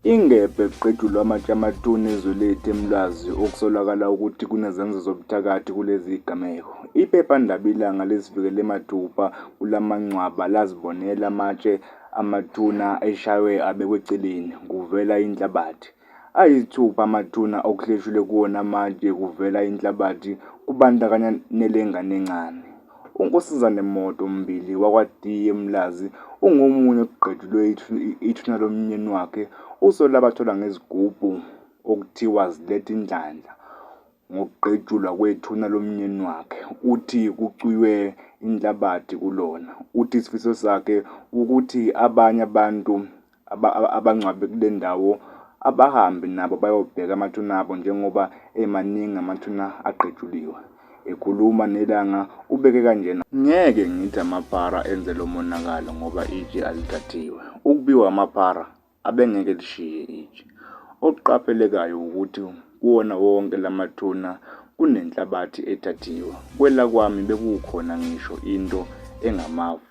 Ingebhe kuqedulwa amatshe amatuna ezwe lethu eMlazi okusolakala ukuthi kunezenzo zobuthakathi kulezi zigameko. Iphephandaba Ilanga lesivikele mathupha kulamangcwaba lazibonela amatshe amatuna eshaywe abekwe eceleni kuvela inhlabathi. Ayisithupha amathuna okuhleshulwe kuwona amatshe kuvela inhlabathi kubandakanya nelengane encane. UNkosazana Moto Mbili wakwaDiye eMlazi ungomunye okuqedulwe ithuna lomyeni wakhe uSola abathola ngezigubhu okuthiwa ziletha inhlanhla ngokuqedulwa kwethuna lomyeni wakhe. Uthi kucwiwe inhlabathi kulona. Uthi isifiso sakhe ukuthi abanye abantu abangcwabe kule ndawo abahambe nabo bayobheka amathuna abo njengoba emaningi amathuna aqeduliwe. Ekhuluma neLanga ubeke kanjena, ngeke ngithi amaphara enze lo monakalo ngoba itshe alithathiwe. Ukubiwa amaphara abengeke lishiye itshe. Okuqaphelekayo ukuthi kuwona wonke lamathuna kunenhlabathi ethathiwe. Kwelakwami bekukhona ngisho into engamafu